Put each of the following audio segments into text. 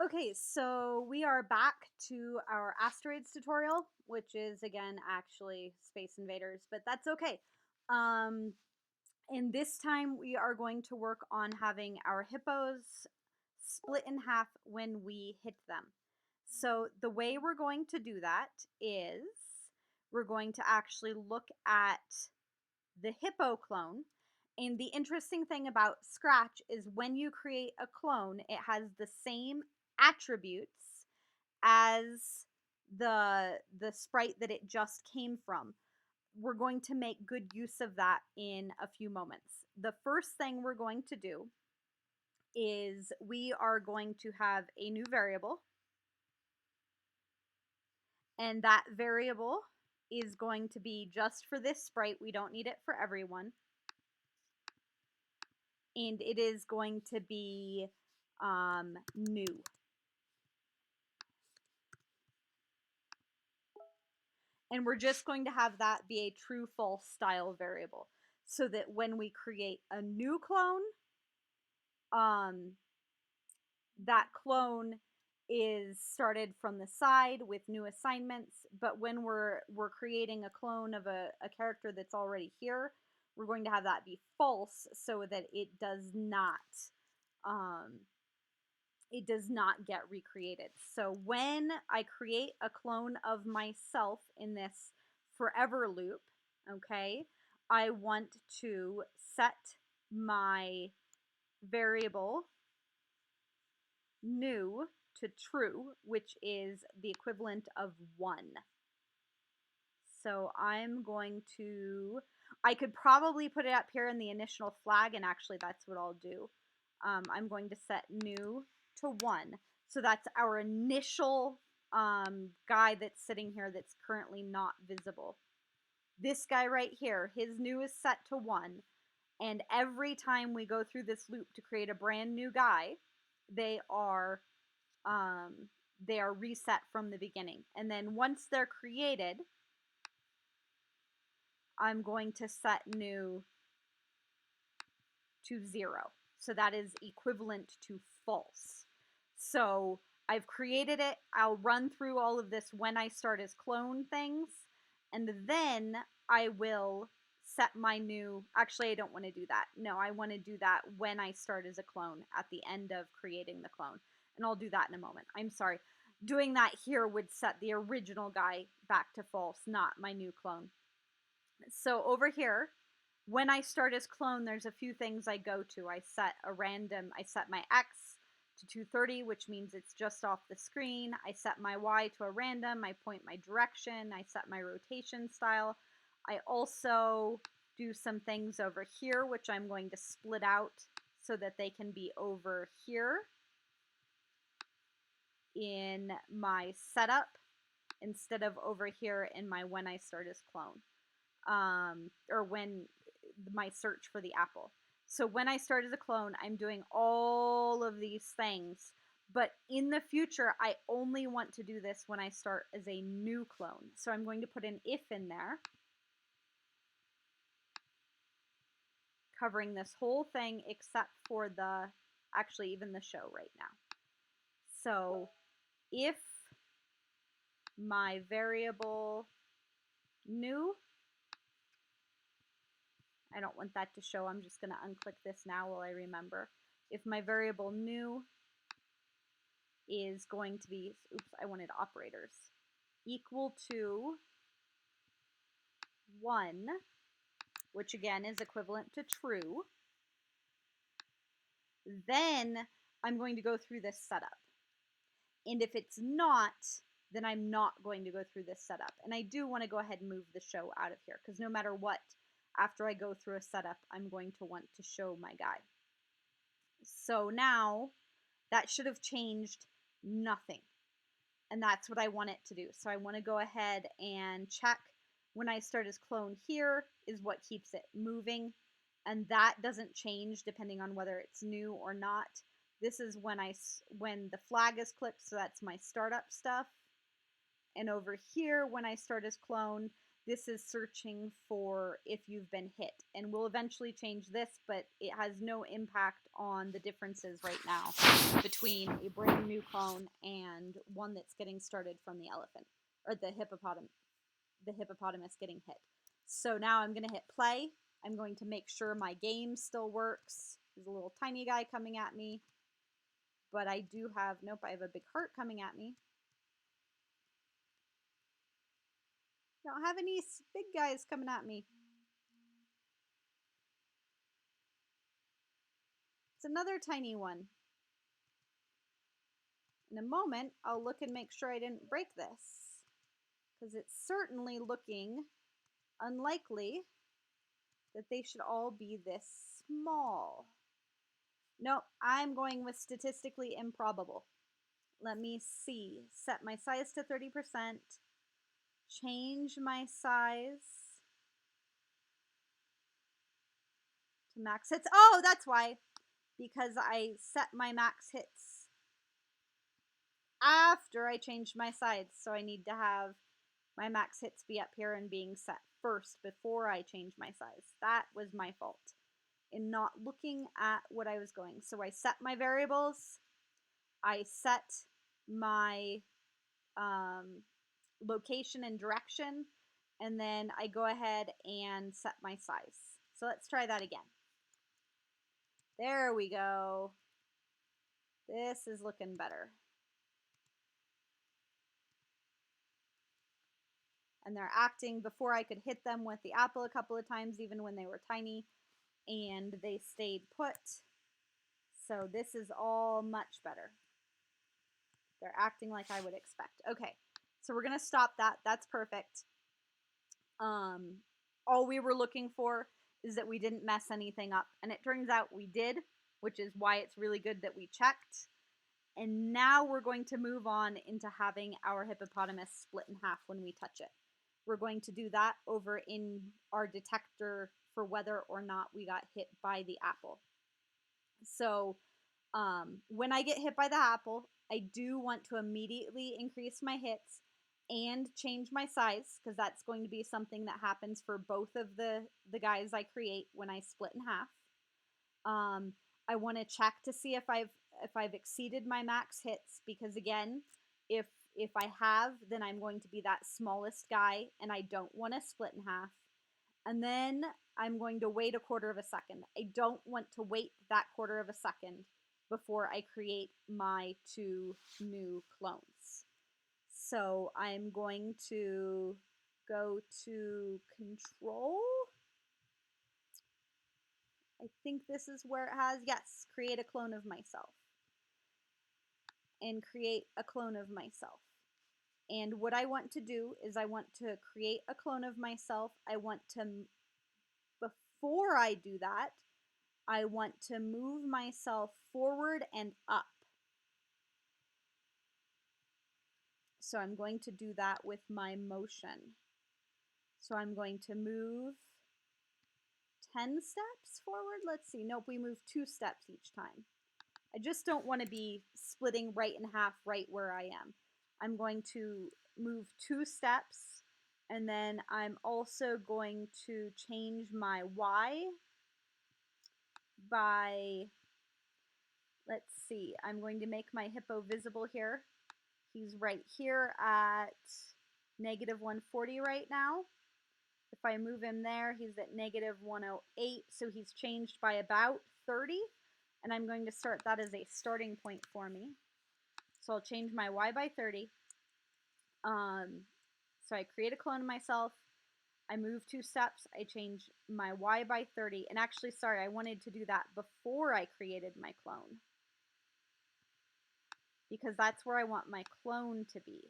Okay, so we are back to our asteroids tutorial, which is again actually Space Invaders, but that's okay. Um, and this time we are going to work on having our hippos split in half when we hit them. So the way we're going to do that is we're going to actually look at the hippo clone. And the interesting thing about Scratch is when you create a clone, it has the same attributes as the sprite that it just came from. We're going to make good use of that in a few moments. The first thing we're going to do is we are going to have a new variable, and that variable is going to be just for this sprite. We don't need it for everyone. And it is going to be new. And we're just going to have that be a true false style variable so that when we create a new clone, um, that clone is started from the side with new assignments, but when we're creating a clone of a character that's already here, we're going to have that be false so that um, it does not get recreated. So when I create a clone of myself in this forever loop, okay, I want to set my variable new to true, which is the equivalent of 1. So I could probably put it up here in the initial flag, and actually that's what I'll do. I'm going to set new to 1. So that's our initial guy that's sitting here that's currently not visible. This guy right here, his new is set to 1. And every time we go through this loop to create a brand new guy, they are um, they are reset from the beginning. And then once they're created, I'm going to set new to 0. So that is equivalent to false. So I've created it. I'll run through all of this when I start as clone things. And then I will set my new. Actually, I don't want to do that. No, I want to do that when I start as a clone at the end of creating the clone. And I'll do that in a moment. I'm sorry. Doing that here would set the original guy back to false, not my new clone. So over here, when I start as clone, there's a few things I go to. I set my X to 230, which means it's just off the screen. I set my Y to a random. I point my direction. I set my rotation style. I also do some things over here, which I'm going to split out so that they can be over here in my setup instead of over here in my when I start as clone. Or when my search for the apple. So when I start as a clone, I'm doing all of these things. But in the future, I only want to do this when I start as a new clone. So I'm going to put an if in there, covering this whole thing except for actually even the show right now. So if my variable new, I don't want that to show. I'm just going to unclick this now while I remember. If my variable new is going to be, oops, I wanted operators, equal to 1, which again is equivalent to true, then I'm going to go through this setup. And if it's not, then I'm not going to go through this setup. And I do want to go ahead and move the show out of here, because no matter what, after I go through a setup, I'm going to want to show my guy. So now that should have changed nothing. And that's what I want it to do. So I want to go ahead and check when I start as clone here is what keeps it moving. And that doesn't change depending on whether it's new or not. This is when the flag is clicked, so that's my startup stuff. And over here, when I start as clone, this is searching for if you've been hit. And we'll eventually change this, but it has no impact on the differences right now between a brand new clone and one that's getting started from the elephant, or the hippopotamus getting hit. So now I'm going to hit play. I'm going to make sure my game still works. There's a little tiny guy coming at me, but I do have, nope, I have a big heart coming at me. I don't have any big guys coming at me. It's another tiny one. In a moment, I'll look and make sure I didn't break this, because it's certainly looking unlikely that they should all be this small. Nope, I'm going with statistically improbable. Let me see. Set my size to 30%. Change my size to max hits. Oh, that's why. Because I set my max hits after I changed my size. So I need to have my max hits be up here and being set first before I change my size. That was my fault in not looking at what I was going. So I set my variables. I set my location and direction, and then I go ahead and set my size. So let's try that again. There we go. This is looking better. And they're acting before I could hit them with the apple a couple of times, even when they were tiny, and they stayed put. So this is all much better. They're acting like I would expect. Okay, so we're going to stop that. That's perfect. All we were looking for is that we didn't mess anything up. And it turns out we did, which is why it's really good that we checked. And now we're going to move on into having our hippopotamus split in half when we touch it. We're going to do that over in our detector for whether or not we got hit by the apple. So when I get hit by the apple, I do want to immediately increase my hits and change my size, because that's going to be something that happens for both of the guys I create when I split in half. I want to check to see if I've exceeded my max hits, because again, if I have, then I'm going to be that smallest guy, and I don't want to split in half. And then I'm going to wait a quarter of a second. I don't want to wait that quarter of a second before I create my two new clones. So I'm going to go to control. I think this is where it has, yes, create a clone of myself. And create a clone of myself. And what I want to do is I want to create a clone of myself. I want to, before I do that, I want to move myself forward and up. So I'm going to do that with my motion. So I'm going to move 10 steps forward. Let's see. Nope, we move 2 steps each time. I just don't want to be splitting right in half right where I am. I'm going to move 2 steps, and then I'm also going to change my Y by, let's see, I'm going to make my hippo visible here. He's right here at negative 140 right now. If I move him there, he's at negative 108, so he's changed by about 30, and I'm going to start that as a starting point for me. So I'll change my Y by 30. So I create a clone of myself. I move 2 steps. I change my Y by 30. And actually, sorry, I wanted to do that before I created my clone, because that's where I want my clone to be.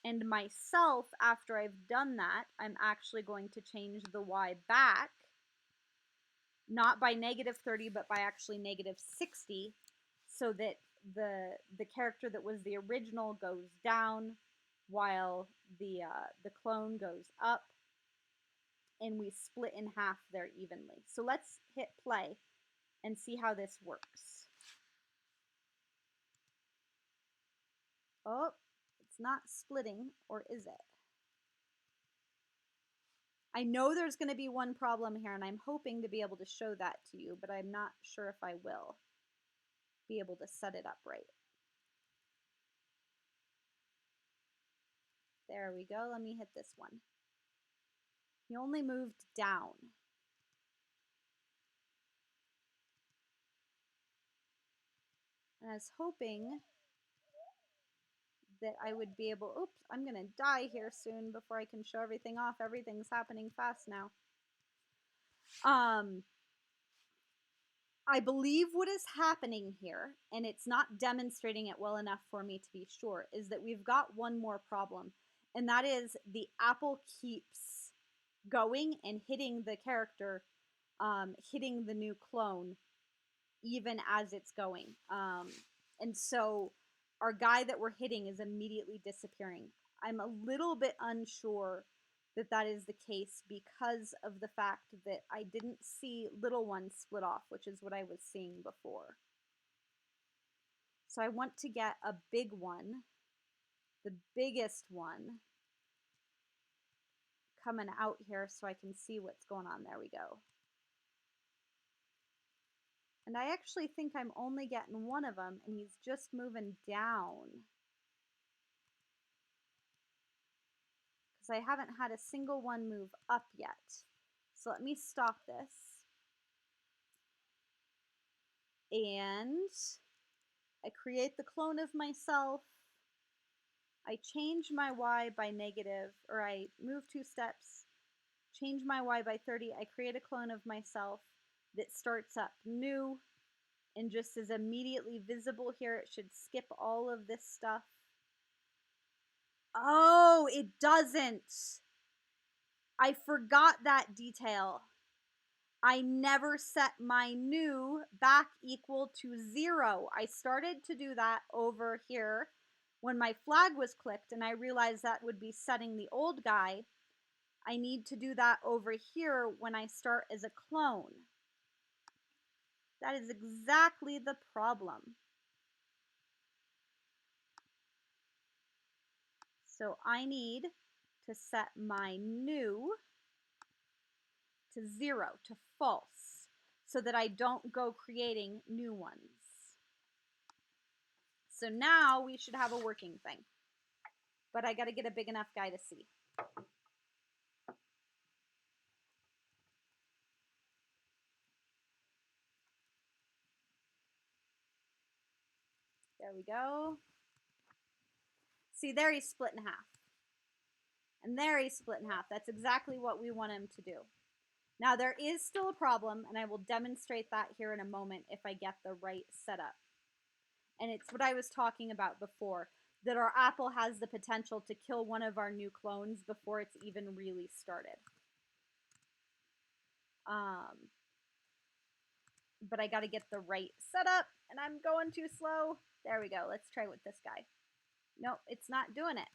And myself, after I've done that, I'm actually going to change the Y back, not by negative 30, but by actually negative 60, so that the character that was the original goes down while the clone goes up, and we split in half there evenly. So let's hit play and see how this works. Oh, it's not splitting, or is it? I know there's going to be one problem here, and I'm hoping to be able to show that to you, but I'm not sure if I will be able to set it up right. There we go. Let me hit this one. He only moved down. And I was hoping that I would be able, oops, I'm going to die here soon before I can show everything off. Everything's happening fast now. I believe what is happening here, and it's not demonstrating it well enough for me to be sure, is that we've got one more problem. And that is the apple keeps going and hitting the character, hitting the new clone, even as it's going. And so our guy that we're hitting is immediately disappearing. I'm a little bit unsure that that is the case because of the fact that I didn't see little ones split off, which is what I was seeing before. So I want to get a big one, the biggest one, coming out here so I can see what's going on. There we go. And I actually think I'm only getting one of them, and he's just moving down. Because I haven't had a single one move up yet. So let me stop this. And I create the clone of myself. I change my Y by negative, or I move 2 steps, change my Y by 30. I create a clone of myself that starts up new and just is immediately visible here. It should skip all of this stuff. Oh, it doesn't. I forgot that detail. I never set my new back equal to 0. I started to do that over here when my flag was clicked, and I realized that would be setting the old guy. I need to do that over here when I start as a clone. That is exactly the problem. So I need to set my new to 0, to false, so that I don't go creating new ones. So now we should have a working thing. But I got to get a big enough guy to see. There we go. See, there he's split in half. And there he's split in half. That's exactly what we want him to do. Now, there is still a problem, and I will demonstrate that here in a moment if I get the right setup. And it's what I was talking about before, that our apple has the potential to kill one of our new clones before it's even really started. But I got to get the right setup, and I'm going too slow. There we go. Let's try with this guy. Nope, it's not doing it.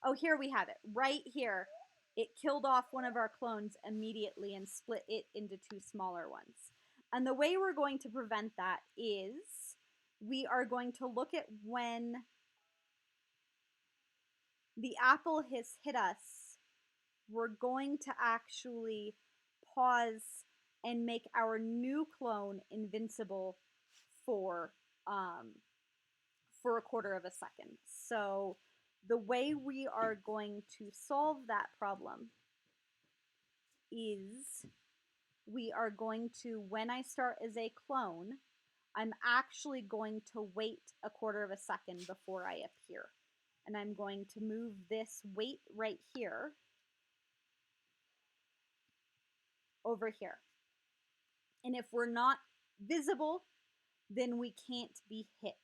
Oh, here we have it. Right here. It killed off one of our clones immediately and split it into 2 smaller ones. And the way we're going to prevent that is we are going to look at when the apple has hit us. We're going to actually pause and make our new clone invincible for a quarter of a second. So the way we are going to solve that problem is we are going to, when I start as a clone, I'm actually going to wait a quarter of a second before I appear. And I'm going to move this wait right here over here. And if we're not visible, then we can't be hit.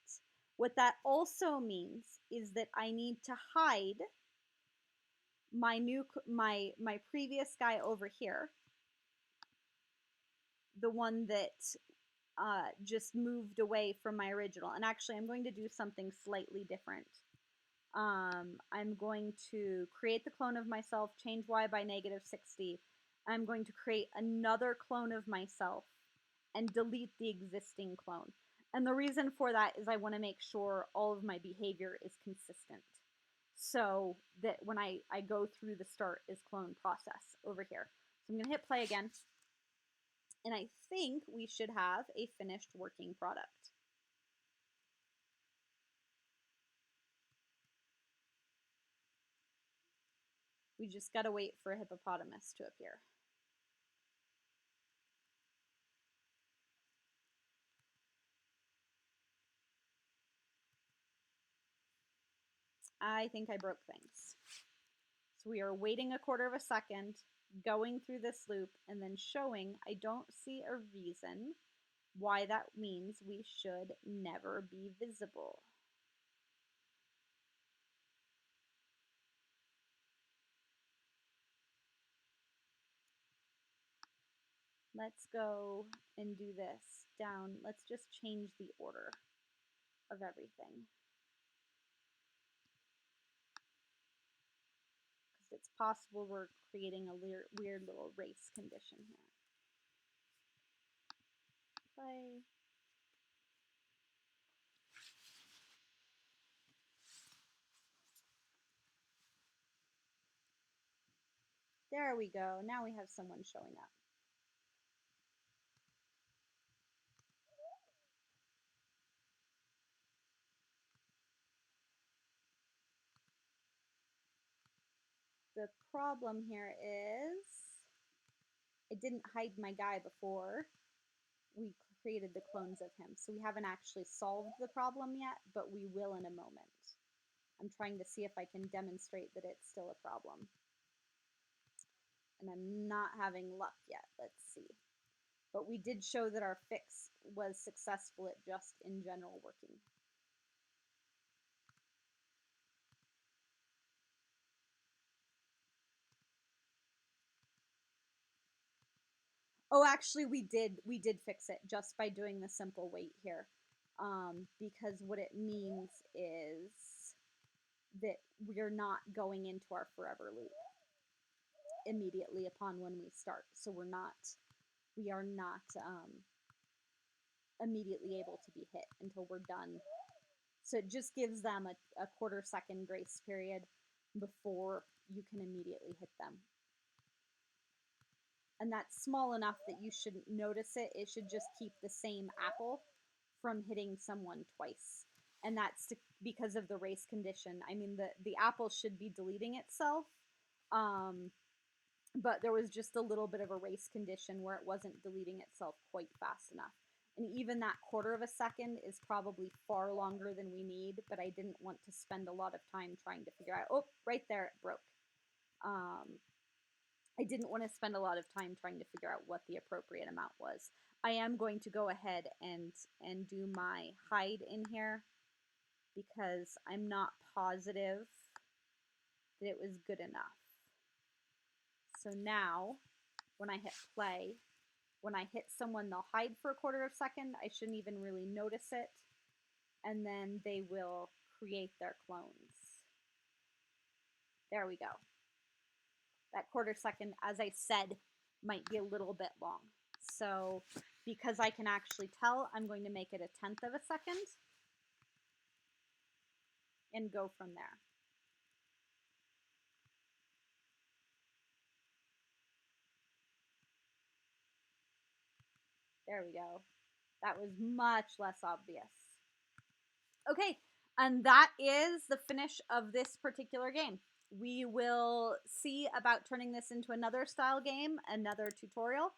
What that also means is that I need to hide my previous guy over here, the one that just moved away from my original. And actually, I'm going to do something slightly different. I'm going to create the clone of myself, change Y by -60, I'm going to create another clone of myself and delete the existing clone. And the reason for that is I want to make sure all of my behavior is consistent. So that when I go through the start is clone process over here. So I'm going to hit play again. And I think we should have a finished working product. We just got to wait for a hippopotamus to appear. I think I broke things. So we are waiting a quarter of a second, going through this loop, and then showing I don't see a reason why that means we should never be visible. Let's go and do this down. Let's just change the order of everything. Because it's possible we're creating a weird little race condition here. Play. There we go. Now we have someone showing up. The problem here is I didn't hide my guy before we created the clones of him. So we haven't actually solved the problem yet, but we will in a moment. I'm trying to see if I can demonstrate that it's still a problem. And I'm not having luck yet. Let's see. But we did show that our fix was successful at just in general working. Oh, actually, we did fix it just by doing the simple wait here, because what it means is that we're not going into our forever loop immediately upon when we start. So we are not immediately able to be hit until we're done. So it just gives them a quarter second grace period before you can immediately hit them. And that's small enough that you shouldn't notice it. It should just keep the same apple from hitting someone twice. And that's because of the race condition. I mean, the apple should be deleting itself, but there was just a little bit of a race condition where it wasn't deleting itself quite fast enough. And even that quarter of a second is probably far longer than we need, but I didn't want to spend a lot of time trying to figure out, oh, right there, it broke. I didn't want to spend a lot of time trying to figure out what the appropriate amount was. I am going to go ahead and do my hide in here because I'm not positive that it was good enough. So now, when I hit play, when I hit someone, they'll hide for a quarter of a second. I shouldn't even really notice it. And then they will create their clones. There we go. That quarter second, as I said, might be a little bit long. So because I can actually tell, I'm going to make it a 1/10 of a second and go from there. There we go. That was much less obvious. Okay, and that is the finish of this particular game. We will see about turning this into another style game, another tutorial.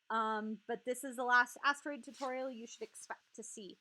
But this is the last asteroid tutorial you should expect to see.